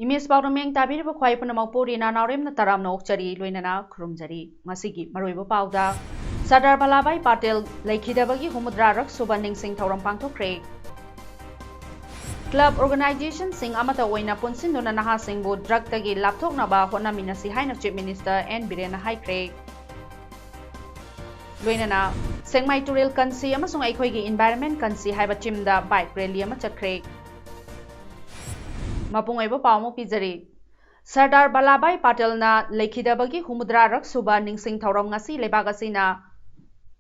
Imis Paodam tabir ba khwai Manipuri Reena Naorem na taram na okchari loinana khurumjari masigi maroiba pauda Sardar Vallabhbhai Patel laikhidabagi humudra rak suba ningsing thauram pangthokre Club organization sing amata oina punsinduna naha singbu drug tagi lapthoknaba honaminasi haina Chief Minister N Birena haikre loinana Sengmai Turil Kansi amasung aikhoigi environment kansi haiba chimda bike rally ama chakre Mapung Eva Palmo Pizari Sardar Vallabhbhai Patel na laikhidabagi humudra rak suba ningsing thauram ngasi lebagasina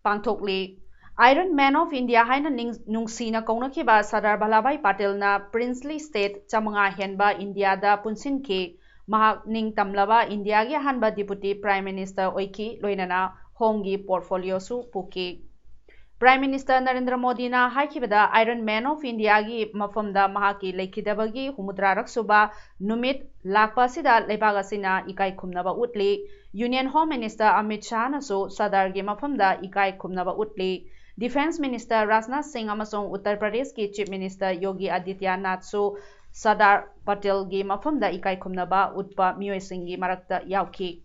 pangthokli Iron Man of India haina nungsina kaunakhiba Sardar Vallabhbhai Patel na princely state chamanga henba India da punsinki mahak ning tamlaba India gi hanba deputy prime minister oiki loinana homgi portfolio su puki Prime Minister Narendra Modi na haikibada Iron Man of India gi mafamda mahaki laikhidabagi humudra raksuba numit lakpa sida lebagasina ikai khumnaba utli Union Home Minister Amit Shah na so Sadar gi mafamda ikai khumnaba utli Defense Minister Rajnath Singh amasung Uttar Pradesh ki Chief Minister Yogi Adityanath so Sardar Patel gi mafamda ikai khumnaba utpa miyoi singi marakta yauki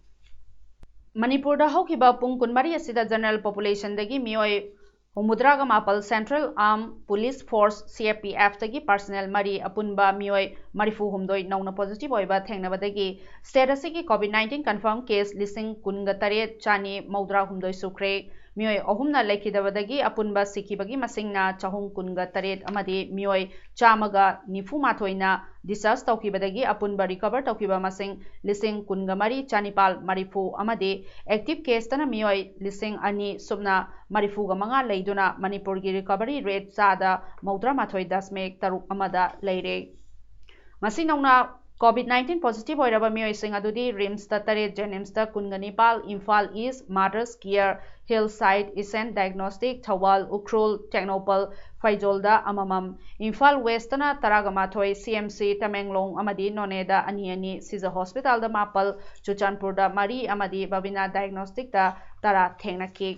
Manipur da hokiba pung kunmari asida general population dagi miyoi Humudra Mapal Central Armed Police Force CFPF tagi personnel mari apunba mioi marifu humdoi nauna positive oiba thengnabadagi state asigi COVID-19 confirmed case lising kunga tare chani maudra humdoi sukre mioi ahumna laikhidabadagi apunba sikibagi masingna chahung kunga tare amadi mioi chamaga nifu mathoina discharge taukibadagi apunba recover taukiba masing lising kunga mari chanipal marifu amadi active case tana mioi lising ani subna marifuga manga leiduna Manipur gi recovery rate sada maudra mathoi dasmek taruk amada leire masinauna COVID-19 positive oiraba mioi sing adudi RIMS ta tare Jenims ta kunganipal Imphal East Mothers Care Hillside Isen Diagnostic Thawal Ukhrul Technopal Faizolda amamam Imphal West na taragamathoi CMC Tamenglong amadi Noneda ani Siza Hospital da mapal Chuchanpur da mari amadi Babina Diagnostic da tara thengnaki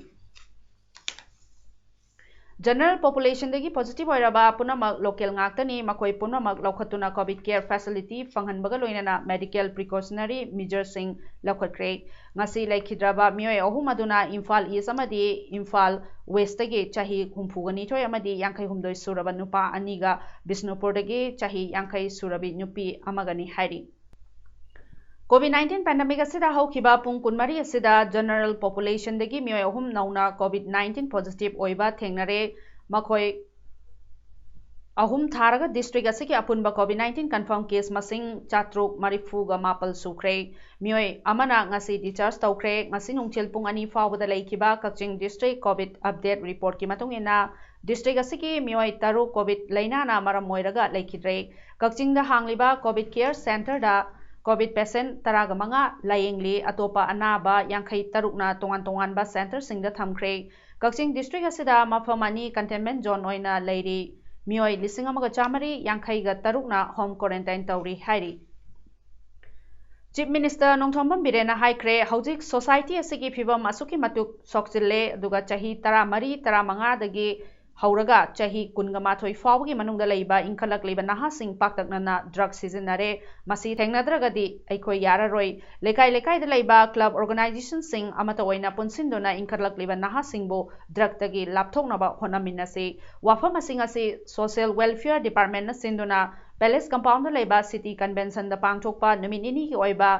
General population dagi positive oiraba punamak local ngaktani makoi punamak laukhatuna COVID care facility fanghanbaga loinana medical precautionary measures sing laukhatkre ngasi laikhidraba mioi ahum aduna Imphal East amadi Imphal West dagi chahi humphugani thoi amadi yankai humdoi suraba nupa aniga Bisnupur dagi chahi yankai surabi nupi amagani hairi COVID-19 pandemic asida haukiba pung kunmari asida general population dagi mioi ahum nauna COVID-19 positive oiba thengnare makoi ahum tharaga district asiki apunba COVID-19 confirmed case masing chatruk marifuga mapal sukre mioi amana ngasi discharge taukre ngasi nungchil pung ani fawbada laikiba Kaching district COVID update report ki matungina district asiki mioi taru COVID laina na maram moiraga laikidre Kaching da hangliba COVID care center da COVID patient taraga manga layengli atopa anaba yankhai tarukna tongan ba center singda thamkre Kaching district asida mafamani containment zone oina leiri mioi lising amaga chamari yankhai ga tarukna home quarantine tauri hairi Chief Minister Nongthombam Birena haikre haujik society asigi phibam asuki matuk sokchille aduga chahi tara mari tara manga dagi hauraga chahi kunga mathoi fawgi manungda leiba inkhalak leiba naha sing paktaknana drug sizinare masi thengnadragadi aikoi yararoi lekai da leiba club organization sing amata oina punsindona inkhalak leiba naha singbo drug tagi lapthoknaba honaminase wafam asingase social welfare department na sindona palace compound leiba city convention da pangthokpa numinini ki oiba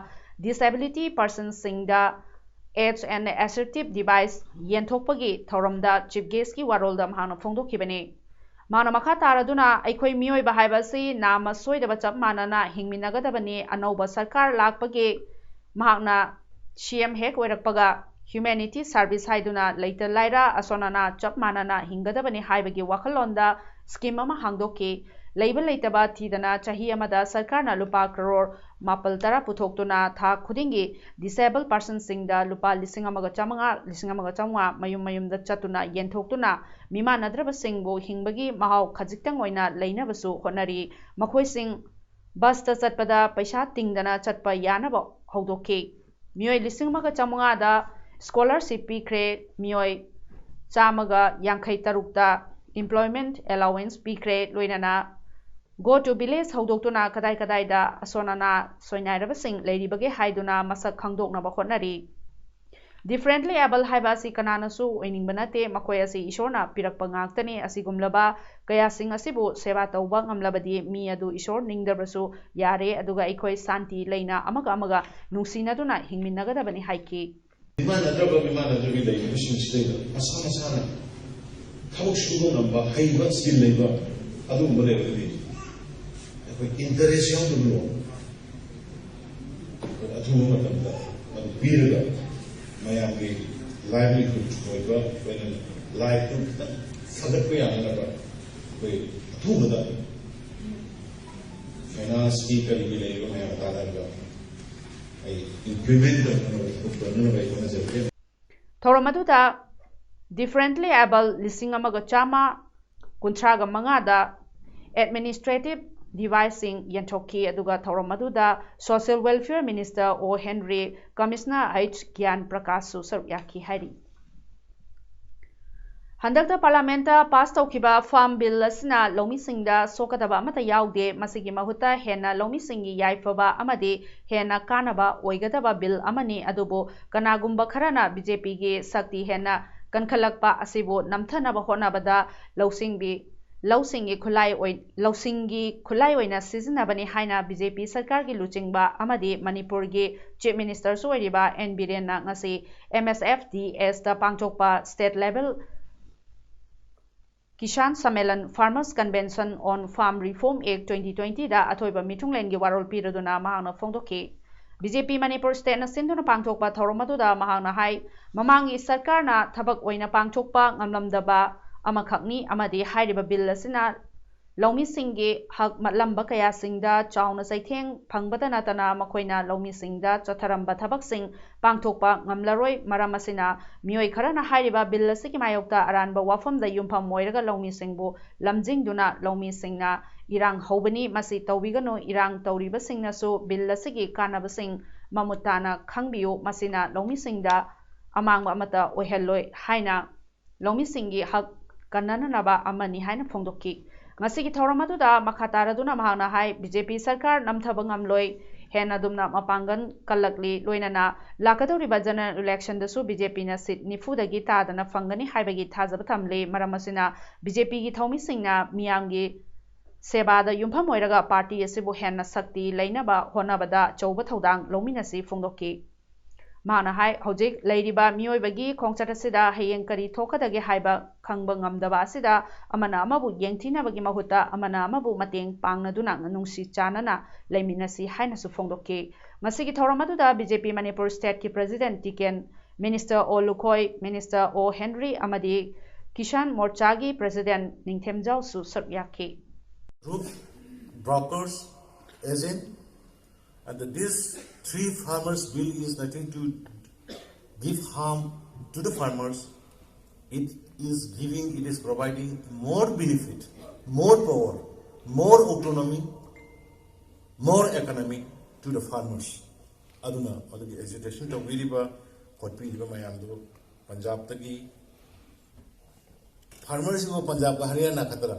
disability persons singda Aids and assertive device yenthokpagi thoramda chief guest ki warolda mahana phongdokhibani mana makha taraduna aikhoi mioi ba haibasi nama soidaba chap manana hingminagadabani anauba sarkar lakpagi mahakna CM hek oirakpaga humanity service haiduna later laira asonana chap manana hingadabani haibagi wakhalonda scheme ama hangdoki leiba leitaba thidana chahi amada sarkarna lupa crore mapal tara puthokuna tha khudingi disabled person singda lupa lising amaga chamanga mayum da chatuna yenthokuna mima nadraba singbo hingbagi mahau khajiktang oina leinabasu honari makhoi sing bus ta chatpada paisa tingdana chatpa yanaba haudoke mioi lising amaga chamanga da scholarship pikre mioi chamaga yankhai tarukta employment allowance pikre loinana go to village haudoktuna kadai da asonana soinairaba sing leiribage haiduna masak khangdokna ba khonari differently able haibasi kanana su oining banate makoi asi ishorna pirakpa ngaktani asigumlaba kaya sing asibu seba tawba ngamlabadi mi adu ishor ningdabrasu yare aduga ikoi santi leina amaga nungsinaduna hingminnagadabani haiki 미만하더비 레이브 신시대가 아사마사나 타복 수고 넘바 하이바 스킬 레이버 아두 뭐래거든 인터레시온으로 아두 뭐랍니다 비르가 마야기 라이브리후드 거가 왜는 라이프 사득이 아니라 그 두고다 파이낸스 스피커이 레이버 마야 다다가 Thoramaduda differently able lising amaga chama kuntraga mangada administrative devising yantoki aduga Thoramaduda social welfare minister O Henry commissioner H Gyan Prakash Saryaki hari Handakta parliamenta pass taukiba farm bill asina lomi singda sokadaba amata yaude masigi mahuta hena lomi singi yaifaba amadi hena kanaba oigadaba bill amani adubo kanagumba kharana BJP ge sakti hena kankhalakpa asibo namthanaba honabada lausingi khulai oina sizinabani haina BJP sarkar gi luchingba amadi Manipur ge chief minister soiriba N Biren na ngasi MSFDS da pangchokpa state level Kishan Sammelan Farmers Convention on Farm Reform Act 2020 da athoiba mitunglen gi warol piraduna mahangna phongdoki BJP Manipur state na sinduna pangthokpa thoromadu da mahangna hai mamangi sarkar na thabak oina pangthokpa ngamlamdaba amakhakni amadi hairiba bill asina lomi singge hak matlamba kaya singda chauna saitheng phangbada natana makoina lomi singda chatharamba thabak sing pangthokpa ngamlaroi maram asina mioi kharana hairiba bill asiki mayokta aranba wafam da yumpham moiraga lomi singbu lamjingduna lomi singna irang hobani masi tawbigano irang tawriba singna su bill asiki kanaba sing mamutana khangbiu masina lomi singda amangba amata ohelloi haina lomi singi hak kanana naba amani haina phongdoki Ngasigi Thoramaduda Makataraduna Mahana Hai BJP Sarkar Namthabangam Loi Hena Dumna Mapangan Kalakli Loinana Lakadoriba General Election Dasu BJP na seat Nifuda Gita Dana Fangani Haibagi Tazabatamle Maramasina BJP gi Thomi Singna Miyangi Sebada Yumpa Moiraga Party Asibu Hena Sakti Lainaba Honabada Chauba Thaudang Lominasi Fungdoki Mana Hai Hojik Ladiba Mioibagi Kongchatasida Hayeng Kari Tokadagi Haiba Kangbangam Dabasida Amana Amabu Yengtina Bagi Mahuta Amana Amabu Mateng Pangnaduna Nungsi Chanana Laiminasi Hainasu Fongdoki Masigi Thoramaduda BJP Manipur State Ki President Tiken Minister O Lukoi Minister O Henry Amadi Kishan Morchagi President Ningthemjau Su Saryaki Group brokers agent and this three farmers bill is nothing to give harm to the farmers. It is providing more benefit, more power, more autonomy, more economy to the farmers. Aduna adagi agitation to viriba kotpi liba mayamdu Punjab tagi farmers ko Punjab ka Haryana khatara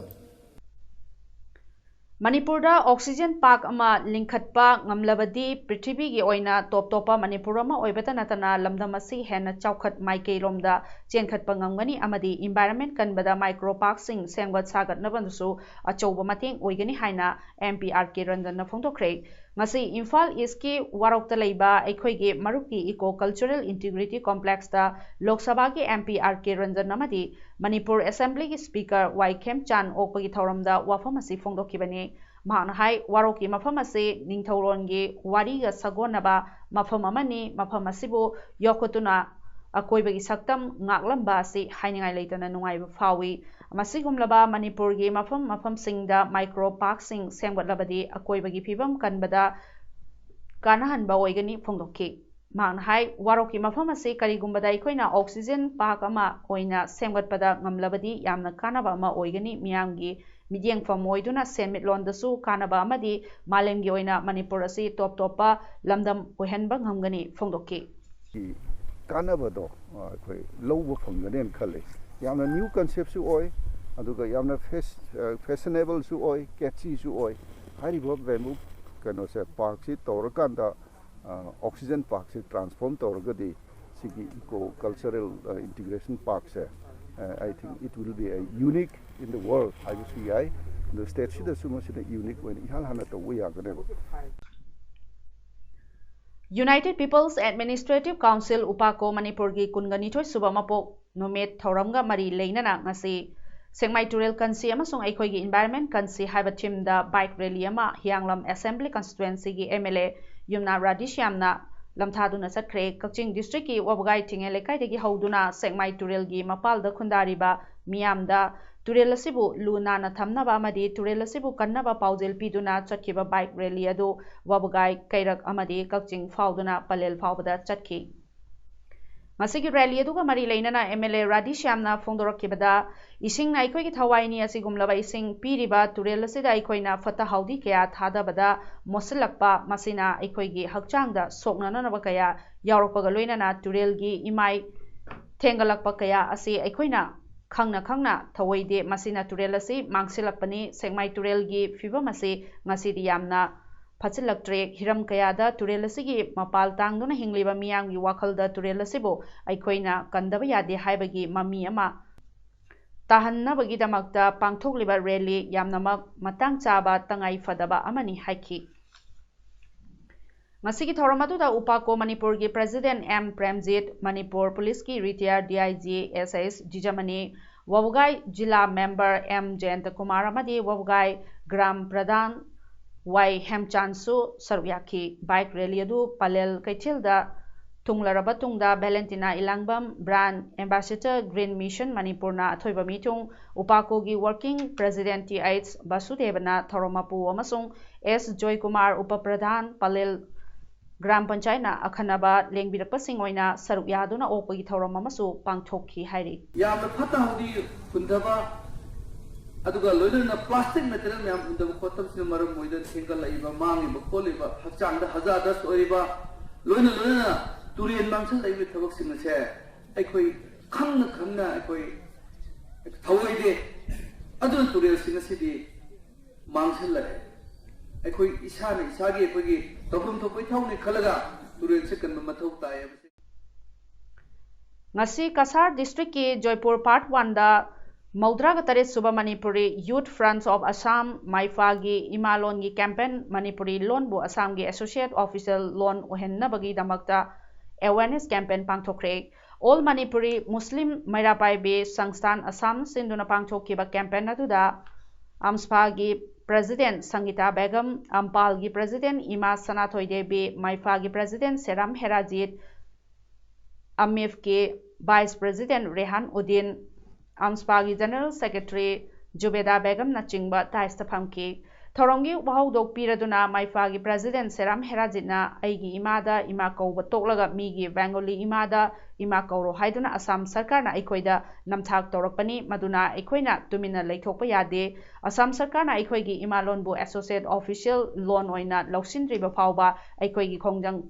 Manipurda Oxygen Park ama lingkhatpa ngamlabadi Prithvi gi oina top-topa Manipur ama oibata natana lamdamasi hena chaukhat maikei lomda chenkhatpa ngamgani amadi environment kanbada micro park sing sengbat sagat nabandusu achouba mateng oigani haina MP RK Ranjan na phongdokre ngasi Imphal East ki warokta leiba aikhoigi maruki eco cultural integrity complex da Lok Sabha ki MP RK Ranjan amadi Manipur Assembly ki speaker Waikhem Chan okpagi thoramda wafamasi phongdokibani mahana hai waroki mafamase ningthaurongi wariga sagonaba mafamamani mafamasibu yokotuna akoibagi saktam ngaklamba si hainingai leitana nungaiba fawi Masigumlaba Manipurgi mafam singda micro parksing semgatlabadi akoibagi phibam kanbada kanahanba oigani phongdokki. Mang hai waroki mafam ase karigumbada aikoina oxygen park ama oina semgatpada ngamlabadi yamna kanaba ama oigani miyamgi midyeng fam oiduna senmitlondasu kanaba amadi malemgi oina Manipur ase top topa lamdam ohenba ngamgani phongdokki. Kanabado akhoi lobo phongane khale yamna new concept su oi aduga yamna fashionable su oi catchy su oi haribo vemu kano se park si torakanda oxygen park se transform toragadi sigi eco cultural integration park se I think it will be a unique in the world I will see the state should assume it unique when ihal hana to we are gonna United People's Administrative Council Upako Manipurgi Kunganithoi Subamapok Nomet Thoramga Mari Leinana ngasi Sengmai Turel Kansi amasung aikoigi Environment Kansi haiba teamda bike rally ama Hianglam Assembly Constituency gi MLA Yumna Radishyamna lamthaduna satkre Kaching District ki Wabugai Tinge Lekaidagi hauduna Sengmai Turel gi mapalda khundariba miyamda Turel asibu lunana thamnaba amadi Turel asibu kannaba paujel piduna chatkiba bike rally adu Wabugai Kairak amadi Kaching fauduna palel faubada chatki Masigi rally aduga mari leinana MLA Radishyamna phongdorakibada ising na aikoi ki thawaini asigumlaba ising piriba Turel asida aikoina fata haudi kaya thadabada mosilakpa masina aikoi gi hakchangda soknananaba kaya yaurokpaga loinana Turel gi imai thengalakpa kaya asi aikoina khangna thawaide masina Turel asi mangsilakpani Sengmai Turel gi fibam asi ngasidi yamna Pachilaktre hiram kayada Turel asigi mapal tangduna hingliba miyamgi wakhalda Turel asibo aikoina kandaba yade haibagi mami ama tahannabagi damakta pangthokliba rally yamnamak matang chaba tangai fadaba amani haiki Ngasigi thoramatuda Upako Manipur gi President M Premjit Manipur Police ki retired DIG SS Jijamani Wabugai Jila Member M Jayanta Kumar amadi Wabugai Gram Pradhan Y Hemchansu Sarukyaki bike rally adu Palel Kaithilda Tunglaraba Tungda Valentina Ilangbam Brand Ambassador Green Mission Manipurna Athoiba Mitung Upako gi Working President TH Basudevana Thoromapu amasung S Joy Kumar Upapradhan Palel Gram Panchayna Akhanaba Lengbirakpasing oina saruk yaduna okpagi thoram amasu pangthokhi hairi yamna phata hodi kundaba aduga loina plastic material yam kundaba khotam sin maram moida thengal laiba mangi ba kholiba hakchangda hazada soiba loina turien mangsa laibi thabak sing se aikoi khangna aikoi thawaide adu turien sing sidi mangsa lai aikoi isani isagi aikoi tofum thokoi thawni khalaga turien se kan mathau tae Ngasi Kasar District ki Joypur Part 1 da Maudra Gatare Suba Manipuri Youth Front of Assam Maifa gi Imalon gi campaign Manipuri loan bu Assam gi Associate Official loan ohenna bagi damakta awareness campaign pangthokre all Manipuri Muslim Mairapai be Sangstan Assam sinduna pangthokki ba campaign atuda Amspa gi President Sangita Begum Ampal gi President Ima Sanathoi Devi Maifa gi President Seram Herajit Amif ke Vice President Rehan Udin Amspagi General Secretary Jubeda Begum Nachingba Taista Pamki Thorongi Wahudok Piraduna Maifagi President Seram Herajitna Aigi Imada Imako Batolaga Migi Bengali Imada Imako Haiduna Assam Sarkarna Ikoida Namthak Torokpani Maduna Ikoina Tumina Laithopa Yade Assam Sarkarna Ikoigi Imalonbu Associate Official Loan Oina Lausindriba Pauba Ikoigi Kongjang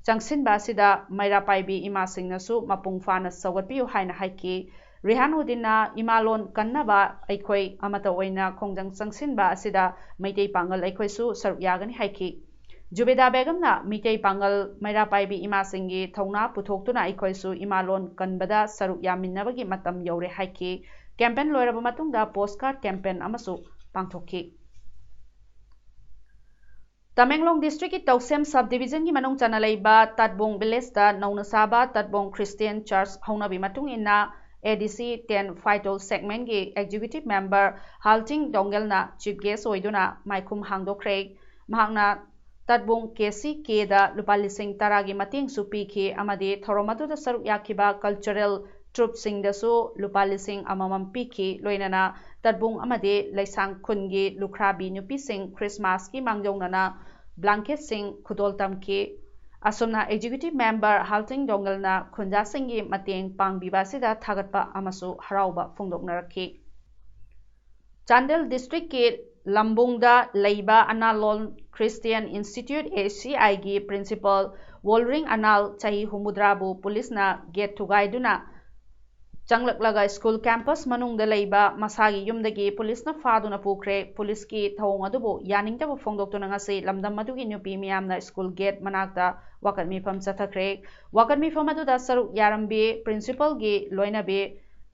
Jangsinba asida Mairapaibi Ima Singnasu Mapung Fana Sawatpiu Haina Haiki Rehan Udina Imalon Kannaba Aikoi Amata Oina Kongjang Jangsinba asida Maitei Pangal Aikoisu Saruk Yagani Haiki Jubeda Begamna Mitei Pangal Mairapaibi Ima Singi Thongna Puthokuna Aikoisu Imalon Kanbada Saruk Yaminabagi Matam Yore Haiki Campaign Loiraba Matungda Postcard Campaign Amasu Pangthokki Tamenglong District ki Tausem Subdivision ki manung chana leiba Tatbong Village da Nauna Saba Tatbong Christian Church haunabi matung inna ADC 10 Vital Segment ki Executive Member Halting Dongelna Chief Guest oiduna Maikum Hangdokre mahakna Tatbong KC ke da lupa lising taragi mating supi ki amadi thoromadu da saruk yakiba cultural ट्रुपसिंगदसु लुपा लिसिंग अममम पीखी लोइनना तदबुंग अमदे लैसांग खुनगी लुखराबी नुपीसिंग क्रिसमस की मांगजौनना ब्लैंकेट सिंग खुदोल तमकी असुमना एग्जीक्यूटिव मेंबर हाल्टिंग डोंगलना खुंजासिंगी मतेंग पांगबीबासिदा थागतपा अमसु हराउबा फोंदोकनरखी चांदेल डिस्ट्रिक्ट के लंबुंगदा लैबा अनालोल क्रिस्टियन इंस्टीट्यूट ACI की प्रिंसिपल वोलरिंग अनाल चाही हुमुद्राबु पुलिसना गेट थुगाइदुना चंगलकलगा स्कूल कैंपस मनुंगदा लैबा मसागी युमदगी पुलिसना फादुना पुख्रे पुलिस की थौंग अदुबु यानिंगतबु फोंदोक्तुना ngasi लमदम मदुगी नुपी मियामना स्कूल गेट मनाकता वाकत मिफम चथखरे वाकत मिफम अदुदा सरुक यारंबी प्रिंसिपल की लोइनबे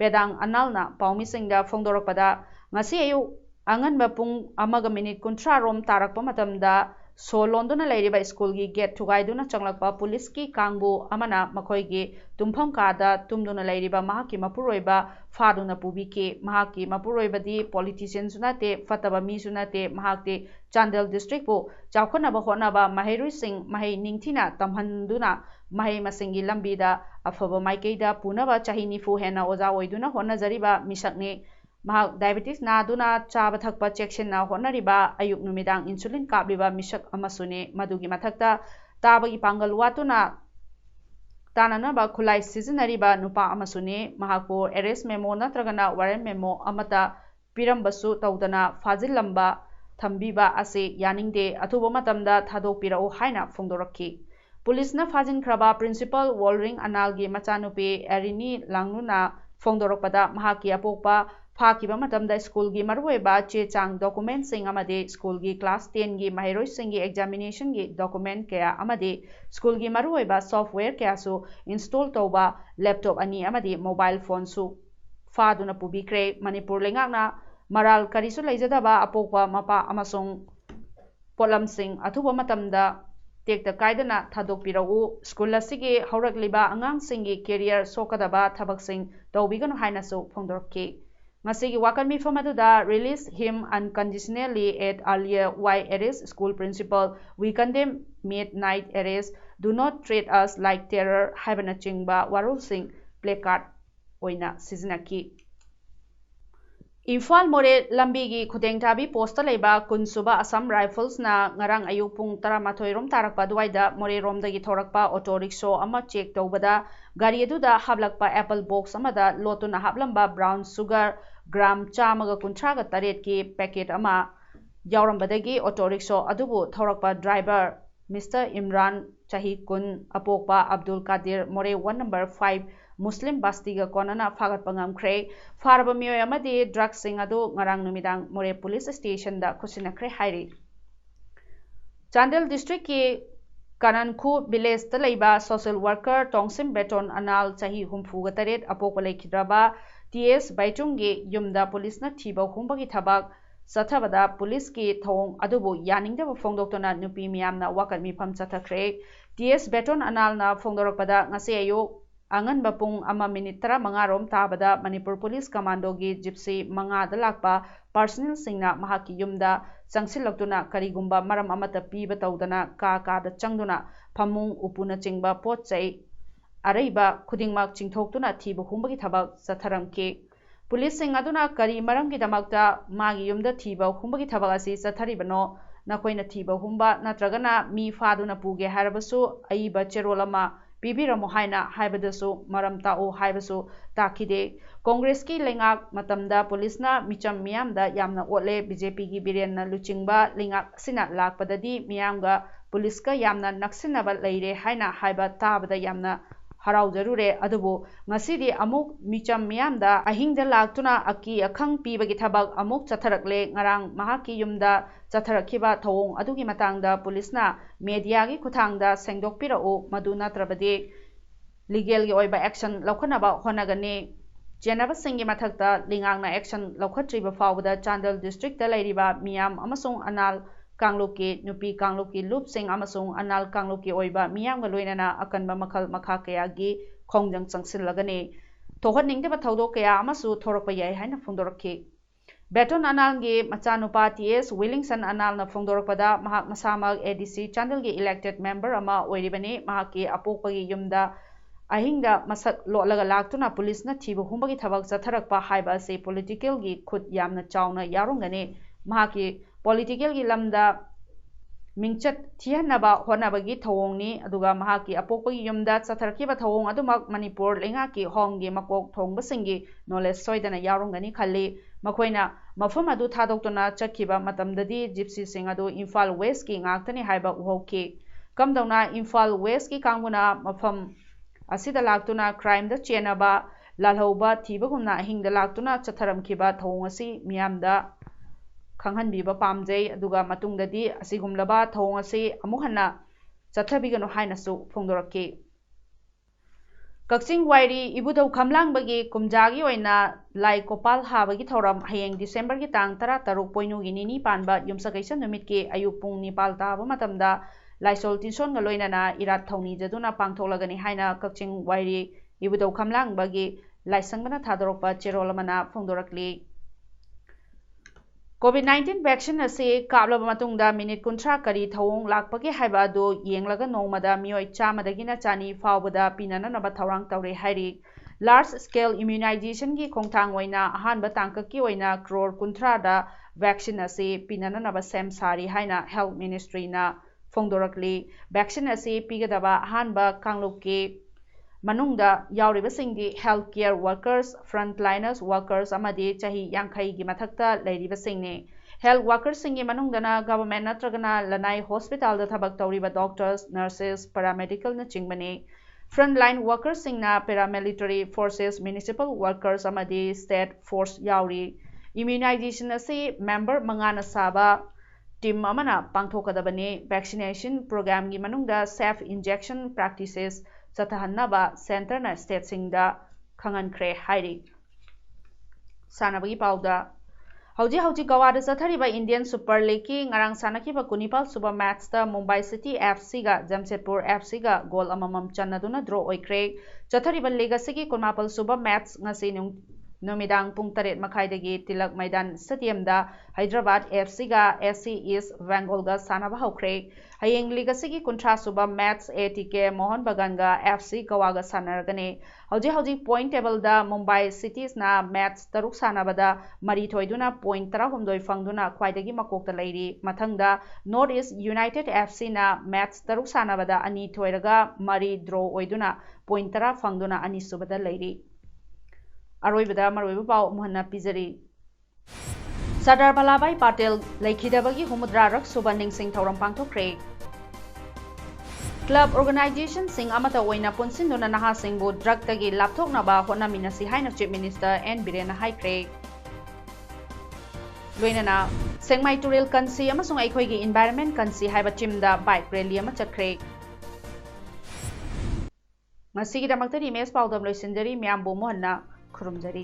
पेदांग अनालना पाउमिसिंगदा फोंदोरकपदा ngasi ayu anganba pung amaga minute 30 rom tarakpa matamda solonduna leiriba school gi gate thugaiduna changlakpa police ki kangbu amana makhoi gi tumpham kada tumduna leiriba mahaki mapuroiba faduna pubiki mahaki mapuroiba di politician sunate fataba mi sunate mahakte Chandel district bu chaukhona ba hona ba maherui sing mahai ningthina tamhanduna mahai masingi lambida afaba maikeida punaba chahini fu hena oja oiduna hona jariba misakni diabetes नादुना चाब थकपा चेक्सिना होनरिबा अयुक नुमिदांग insulin काबलिबा मिसक अमसुने मदुगी मथक्ता ताबगी पांगल वातुना तानानबा खुलाई सिजनरिबा नुपा अमसुने महाको एरेस्ट मेमो नत्रगना वारेंट मेमो अमता पिरंबसु तौदना फाजिलंबा थंबीबा असे यानिंगदे अथुबो मतमदा थादोकपिराओ हाइना फोंदोरखी पुलिसना फाजिनख्रबा प्रिंसिपल वोलरिंग अनालगी मचानुपे एरिनी लांगनुना फोंदोरकपदा महाकी अपोकपा फाकिबा मतमदा स्कूल की मरुएबा चे चांग डॉक्यूमेंट सिंग अमदे स्कूल की क्लास 10 की महरोई सिंग एग्जामिनेशन की डॉक्यूमेंट कया अमदे स्कूल की मरुएबा सॉफ्टवेयर कया सु इंस्टॉल तौबा लैपटॉप अनि अमदे मोबाइल फोन सु फादुना पुबिक्रे Manipur लेंगाकना moral करिसु लेजदबा अपोकपा Mopa अमसोंग pollen Singh अथुबा मतमदा टेक्ता कायदना थादोकपिराउ school असिगे हौरकलिबा अंगांग सिंगी career सोकदबा थबक Singh तौबिगनु हाइनासु फोंदोरखी Ngasigi wakan mi famatuda release him unconditionally at earlier why arrest school principal we condemn midnight arrest do not treat us like terror habana chingba warul singh placard oina sizinaki Imphal more lambi gi khudeng thabi posta leiba kunsuba Assam Rifles na ngarang ayuk pung 13 rom tarakpa duaida more rom dagi thorakpa auto rickshaw ama check tawbada gari aduda hablakpa apple box amada lotuna hablamba brown sugar gram chamaga kuntraga taret ki packet ama yaurambadagi auto rickshaw adubu thorakpa driver Mr Imran chahi kun apokpa Abdul Kadir more 1 number 5 Muslim Bastiga konana fagat pangam kre farba mioy amadi drug sing adu ngarang numidang more police station da khusina kre hairi Chandel district ki Kananku village ta leiba social worker Tongsim Beton anal chahi humfu ga taret apokpa lekhidraba TS Baichunggi yumda police na thiba humbagi thabak sathabada police ki thong adubu yaningda phongdoktona nupi miyamna wakat mifam chathakre TS Beton anal na phongdorokpada ngase ayo angan bapung ama minute 15 rom tabada Manipur Police Commando gi gypsy manga dalakpa personnel singna mahaki yumda changsilaktuna karigumba maram amata piba tawdana ka da changduna phamung upuna chingba potchai Araiba khudingmak chingthoktuna thiba humbagi thabak satharamke police sing aduna kari maramgi damakta magi yumda thiba humbagi thabak asi satharibano nakoina thiba humba natragana mi faduna puge harabasu aiba cherolama bibiramo haina haibadasu maram tao haibasu takide congress ki lengak matamda police na micham miyamda yamna otle BJP gi birenna luchingba lengak sina lakpadadi miyamga police ka yamna naksinaba leire haina haiba tabada yamna harau jarure adubu ngasidi amuk micham miyamda ahingda laktuna aki akhang pibagi thabak amuk chatharakle ngarang mahaki yumda chatharakhiba thawong adugi matangda police na media gi khuthangda sengdokpirao maduna trabade legal gi oiba action lokhanaba honagane jenaba singi mathakta lingangna action lokhatriba fawda Chandel district ta leiriba miyam amasung anal Kangloki nupi Kangloki loop sing amasung anal Kangloki oiba miyang loinana akanba makhal makha kaya gi khongjang changsil lagane thohaning de bathaudo kaya amasu thorakpa yai haina phongdorakhi Beton anal gi machanupa TS Willingson anal na phongdorakpada mahak masamag ADC Chandel gi elected member ama oiribani mahaki apokpagi yumda ꯑꯍꯤꯡꯗ ꯃꯁꯛ ꯂꯣꯠꯂꯒ ꯂꯥꯛꯇꯨꯅ ꯄꯨꯂꯤꯁꯅ ꯊꯤꯕ ꯍꯨꯝꯕꯒꯤ ꯊꯕꯛ ꯆꯠꯊꯔꯛꯄ ꯍꯥꯏꯕ ꯑꯁꯤ ꯄꯣꯂꯤꯇꯤꯀꯦꯜꯒꯤ ꯈꯨꯠ ꯌꯥꯝꯅ ꯆꯥꯎꯅ ꯌꯥꯎꯔꯝꯒꯅꯤ ꯃꯍꯥꯛꯀꯤ ꯄꯣꯂꯤꯇꯤꯀꯦꯜꯒꯤ ꯂꯝꯗ ꯃꯤꯡꯆꯠ ꯊꯤꯍꯟꯅꯕ ꯍꯣꯠꯅꯕꯒꯤ ꯊꯧꯑꯣꯡꯅꯤ ꯑꯗꯨꯒ ꯃꯍꯥꯛꯀꯤ ꯑꯄꯣꯛꯄꯒꯤ ꯌꯨꯝꯗ ꯆꯠꯊꯔꯛꯈꯤꯕ ꯊꯧꯑꯣꯡ ꯑꯗꯨꯃꯛ ꯃꯅꯤꯄꯨꯔ ꯂꯩꯉꯥꯛꯀꯤ ꯍꯣꯝꯒꯤ ꯃꯀꯣꯛ ꯊꯣꯡꯕꯁꯤꯡꯒꯤ ꯅꯣꯂꯦꯖ ꯁꯣꯏꯗꯅ ꯌꯥꯎꯔꯝꯒꯅꯤ ꯈꯜꯂꯤ ꯃꯈꯣꯏꯅ ꯃꯐꯝ ꯑꯗꯨ ꯊꯥꯗꯣꯛꯇꯨꯅ ꯆꯠꯈꯤꯕ ꯃꯇꯝꯗꯗꯤ ꯖꯤꯞꯁꯤꯁꯤꯡ ꯑꯗꯨ ꯏꯝꯐꯥꯜ ꯋꯦꯁꯀꯤ ꯉꯥꯛꯇꯅꯤ ꯍꯥꯏꯕ ꯎꯍꯧꯈꯤ ꯀꯝꯗꯧꯅ ꯏꯝꯐꯥꯜ ꯋꯦꯁꯀꯤ ꯀꯥꯡꯕꯨꯅ ꯃꯐꯝ ꯑꯁꯤꯗ ꯂꯥꯛꯇꯨꯅ ꯀ꯭ꯔꯥꯏꯝꯗ ꯆꯦꯟꯅꯕ ꯂꯥꯜꯍꯧꯕ ꯊꯤꯕꯒꯨꯝꯅ ꯑꯍꯤꯡꯗ ꯂꯥꯛꯇꯨꯅ ꯆꯠꯊꯔꯝꯈꯤꯕ ꯊꯧꯑꯣꯡ ꯑꯁꯤ ꯃꯤꯌꯥꯝꯗ ꯈꯪꯍꯟꯕꯤꯕ ꯄꯥꯝꯖꯩ ꯑꯗꯨꯒ ꯃꯇꯨꯡꯗꯗꯤ ꯑꯁꯤꯒꯨꯝꯂꯕ ꯊꯧꯑꯣꯡ ꯑꯁꯤ ꯑꯃꯨꯛ ꯍꯟꯅ ꯆꯠꯊꯕꯤꯒꯅꯨ ꯍꯥꯏꯅꯁꯨ ꯐꯣꯡꯗꯣꯔꯛꯈꯤ ꯀꯛꯆꯤꯡ ꯋꯥꯏꯔꯤ ꯏꯕꯨꯙꯧ ꯈꯝꯂꯥꯡꯕꯒꯤ ꯀꯨꯝꯖꯥꯒꯤ ꯑꯣꯏꯅ ꯂꯥꯏ ꯀꯣꯄꯥꯜ ꯍꯥꯕꯒꯤ ꯊꯧꯔꯝ ꯍꯌꯦꯡ ꯗꯤꯁꯦꯝꯕꯔꯒꯤ ꯇꯥꯡ 16 ꯄꯣꯏꯅꯨꯒꯤ ꯅꯤꯅꯤ ꯄꯥꯟꯕ ꯌꯨꯝꯁꯀꯩꯁ ꯅꯨꯃꯤꯠꯀꯤ ꯑꯌꯨꯛ ꯄꯨꯡ 9 ꯇꯥꯕ ꯃꯇꯝꯗ ꯂꯥꯏꯁꯣꯜ ꯇꯤꯟꯁꯣꯟꯒ ꯂꯣꯏꯅꯅ ꯏꯔꯥꯠ ꯊꯧꯅꯤꯖꯗꯨꯅ ꯄꯥꯡꯊꯣꯛꯂꯒꯅꯤ ꯍꯥꯏꯅ ꯀꯛꯆꯤꯡ ꯋꯥꯏꯔꯤ ꯏꯕꯨꯙꯧ ꯈꯝꯂꯥꯡꯕꯒꯤ ꯂꯥꯏꯁꯪꯕꯅ ꯊꯥꯗꯣꯔꯛꯄ ꯆꯦꯔꯣꯜ ꯑꯃꯅ ꯐꯣꯡꯗꯣꯔꯛꯂꯤ COVID-19 ꯚꯦꯛꯁꯤꯟ ꯑꯁꯤ ꯀꯥꯞꯂꯕ ꯃꯇꯨꯡꯗ ꯃꯤꯅꯤꯠ 30 ꯀꯔꯤ ꯊꯧꯑꯣꯡ ꯂꯥꯛꯄꯒꯦ ꯍꯥꯏꯕ ꯑꯗꯨ ꯌꯦꯡꯂꯒ ꯅꯣꯡꯃꯗ ꯃꯤꯑꯣꯏ 100ꯗꯒꯤꯅ 200 ꯐꯥꯎꯕꯗ ꯄꯤꯅꯅꯕ ꯊꯧꯔꯥꯡ ꯇꯧꯔꯦ ꯍꯥꯏꯔꯤ ꯂꯥꯔꯖ ꯁ꯭ꯀꯦꯜ ꯏꯝꯃ꯭ꯌꯨꯅꯥꯏꯖꯦꯁꯟꯒꯤ ꯈꯣꯡꯊꯥꯡ ꯑꯣꯏꯅ ꯑꯍꯥꯟꯕ ꯇꯥꯡꯀꯛꯀꯤ ꯑꯣꯏꯅ ꯀ꯭ꯔꯣꯔ 30ꯗ ꯚꯦꯛꯁꯤꯟ ꯑꯁꯤ ꯄꯤꯅꯅꯕ ꯁꯦꯝ ꯁꯥꯔꯤ ꯍꯥꯏꯅ ꯍꯦꯜꯊ ꯃꯤꯅꯤꯁꯇ꯭ꯔꯤꯅ ꯐꯣꯡꯗꯣꯔꯛꯂꯤ ꯚꯦꯛꯁꯤꯟ ꯑꯁꯤ ꯄꯤꯒꯗꯕ ꯑꯍꯥꯟꯕ ꯀꯥꯡꯂꯨꯞꯀꯤ ꯃꯅꯨꯡꯗ ꯌꯥꯎꯔꯤꯕꯁꯤꯡꯗꯤ ꯍꯦꯜꯊ ꯀꯦꯌꯔ ꯋꯥꯔꯀꯔꯁ ꯐ꯭ꯔꯟꯠꯂꯥꯏꯅꯔꯁ ꯋꯥꯔꯀꯔꯁ ꯑꯃꯗꯤ ꯆꯍꯤ 50ꯒꯤ ꯃꯊꯛꯇ ꯂꯩꯔꯤꯕꯁꯤꯡꯅꯤ ꯍꯦꯜꯊ ꯋꯥꯔꯀꯔꯁꯤꯡꯒꯤ ꯃꯅꯨꯡꯗꯅ ꯒꯚꯔꯟꯃꯦꯟꯠ ꯅꯠꯇ꯭ꯔꯒꯅ ꯂꯅꯥꯏ ꯍꯣꯁꯄꯤꯇꯥꯜꯗ ꯊꯕꯛ ꯇꯧꯔꯤꯕ ꯗꯣꯛꯇꯔꯁ ꯅꯔꯁꯦꯁ ꯄꯦꯔꯥꯃꯦꯗꯤꯀꯦꯜꯅꯆꯤꯡꯕꯅꯤ ꯐ꯭ꯔꯟꯠꯂꯥꯏꯟ ꯋꯥꯔꯀꯔꯁꯤꯡꯅ ꯄꯦꯔꯥꯃꯤꯂꯤꯇꯔꯤ ꯐꯣꯔꯁꯦꯁ ꯃ꯭ꯌꯨꯅꯤꯁꯤꯄꯥꯜ ꯋꯥꯔꯀꯔꯁ ꯑꯃꯗꯤ ꯁ꯭ꯇꯦꯠ ꯐꯣꯔꯁ ꯌꯥꯎꯔꯤ ꯏꯝꯃ꯭ꯌꯨꯅꯥꯏꯖꯦꯁꯟ ꯑꯁꯤ ꯃꯦꯝꯕꯔ 5ꯅ ꯁꯥꯕ ꯇꯤꯝ ꯑꯃꯅ ꯄꯥꯡꯊꯣꯛꯀꯗꯕꯅꯤ ꯚꯦꯛꯁꯤꯅꯦꯁꯟ ꯄ꯭ꯔꯣꯒ꯭ꯔꯥꯝꯒꯤ ꯃꯅꯨꯡꯗ ꯁꯦꯐ ꯏꯟꯖꯦꯛꯁꯟ ꯄ꯭ꯔꯦꯛꯇꯤꯁꯦꯁ ꯆꯠꯊꯍꯟꯅꯕ ꯁꯦꯟꯇꯔꯅ ꯁ꯭ꯇꯦꯠꯁꯤꯡꯗ ꯈꯪꯍꯟꯈ꯭ꯔꯦ ꯍꯥꯏꯔꯤ ꯁꯥꯟꯅꯕꯒꯤ ꯄꯥꯎꯗ ꯍꯧꯖꯤꯛ ꯒꯋꯥꯗ ꯆꯠꯊꯔꯤꯕ ꯏꯟꯗꯤꯌꯟ ꯁꯨꯄꯔ ꯂꯤꯒꯀꯤ ꯉꯔꯥꯡ ꯁꯥꯟꯅꯈꯤꯕ 19 ꯁꯨꯕ ꯃꯦꯠꯆꯇ ꯃꯨꯝꯕꯥꯏ ꯁꯤꯇꯤ FCꯒ ꯖꯝꯁꯦꯗꯄꯨꯔ FCꯒ ꯒꯣꯜ ꯑꯃꯃꯝ ꯆꯟꯅꯗꯨꯅ ꯗ꯭ꯔꯣ ꯑꯣꯏꯈ꯭ꯔꯦ ꯆꯠꯊꯔꯤꯕ ꯂꯤꯒ ꯑꯁꯤꯒꯤ 19 ꯁꯨꯕ ꯃꯦꯠꯆꯉꯁꯤ ꯅꯨꯃꯤꯗꯥꯡ ꯄꯨꯡ 8:30ꯗꯒꯤ ꯇꯤꯂꯛ ꯃꯩꯗꯥꯟ ꯁ꯭ꯇꯦꯗꯤꯌꯝꯗ ꯍꯩꯗ꯭ꯔꯕꯥꯗ FCꯒ SC ꯏꯁ ꯕꯦꯡꯒꯣꯜꯒ ꯁꯥꯟꯅꯕ ꯍꯧꯈ꯭ꯔꯦ ꯍꯌꯦꯡ ꯂꯤꯒ ꯑꯁꯤꯒꯤ 30 ꯁꯨꯕ ꯃꯦꯠꯆ ATK ꯃꯣꯍꯟ ꯕꯒꯥꯟꯒ FC ꯒꯋꯥꯒ ꯁꯥꯟꯅꯔꯒꯅꯤ ꯍꯧꯖꯤꯛ ꯄꯣꯏꯟꯠ ꯇꯦꯕꯜꯗ ꯃꯨꯝꯕꯥꯏ ꯁꯤꯇꯤꯁꯅ ꯃꯦꯠꯆ 6 ꯁꯥꯟꯅꯕꯗ 3 ꯊꯣꯏꯗꯨꯅ ꯄꯣꯏꯟꯠ 16 ꯐꯪꯗꯨꯅ ꯈ꯭ꯋꯥꯏꯗꯒꯤ ꯃꯀꯣꯛꯇ ꯂꯩꯔꯤ ꯃꯊꯪꯗ ꯅꯣꯔꯊ ꯏꯁꯠ ꯌꯨꯅꯥꯏꯇꯦꯗ FCꯅ ꯃꯦꯠꯆ 6 ꯁꯥꯟꯅꯕꯗ 2 ꯊꯣꯏꯔꯒ 3 ꯗ꯭ꯔꯣ ꯑꯣꯏꯗꯨꯅ ꯄꯣꯏꯟꯠ 10 ꯐꯪꯗꯨꯅ ꯑꯅꯤꯁꯨꯕꯗ ꯂꯩꯔꯤ ꯑꯔꯣꯏꯕꯗ ꯃꯔꯨꯑꯣꯏꯕ ꯄꯥꯎ ꯑꯃꯨꯛ ꯍꯟꯅ ꯄꯤꯖꯔꯤ ꯁꯔꯗꯥꯔ ꯚꯜꯂꯥꯚꯥꯏ ꯄꯥꯇꯦꯜ ꯂꯩꯈꯤꯗꯕꯒꯤ 60ꯔꯛ ꯁꯨꯕ ꯅꯤꯡꯁꯤꯡ ꯊꯧꯔꯝ ꯄꯥꯡꯊꯣꯛꯈ꯭ꯔꯦ ꯀ꯭ꯂꯕ ꯑꯣꯔꯒꯅꯥꯏꯖꯦꯁꯟꯁꯤꯡ ꯑꯃꯠꯇ ꯑꯣꯏꯅ ꯄꯨꯟꯁꯤꯟꯗꯨꯅ ꯅꯍꯥꯁꯤꯡꯕꯨ ꯗ꯭ꯔꯒꯇꯒꯤ ꯂꯥꯞꯊꯣꯛꯅꯕ ꯍꯣꯠꯅꯃꯤꯟꯅꯁꯤ ꯍꯥꯏꯅ ꯆꯤꯐ ꯃꯤꯅꯤꯁꯇꯔ N. ꯕꯤꯔꯦꯟꯅ ꯍꯥꯏꯈ꯭ꯔꯦ ꯂꯣꯏꯅꯅ ꯁꯦꯡꯃꯥꯏ ꯇꯨꯔꯦꯜ ꯀꯟꯁꯤ ꯑꯃꯁꯨꯡ ꯑꯩꯈꯣꯏꯒꯤ ꯏꯟꯚꯥꯏꯔꯟꯃꯦꯟꯠ ꯀꯟꯁꯤ ꯍꯥꯏꯕ ꯊꯤꯝꯗ ꯕꯥꯏꯛ ꯔꯦꯂꯤ ꯑꯃ ꯆꯠꯈ꯭ꯔꯦ ꯉꯁꯤꯒꯤꯗꯃꯛꯇꯗꯤ ꯏꯃꯦꯖ ꯄꯥꯎꯗꯝ ꯂꯣꯏꯁꯤꯟꯖꯔꯤ ꯃꯌꯥꯝꯕꯨ ꯑꯃꯨꯛ ꯍꯟꯅ ꯈꯨꯔꯨꯝꯖꯔꯤ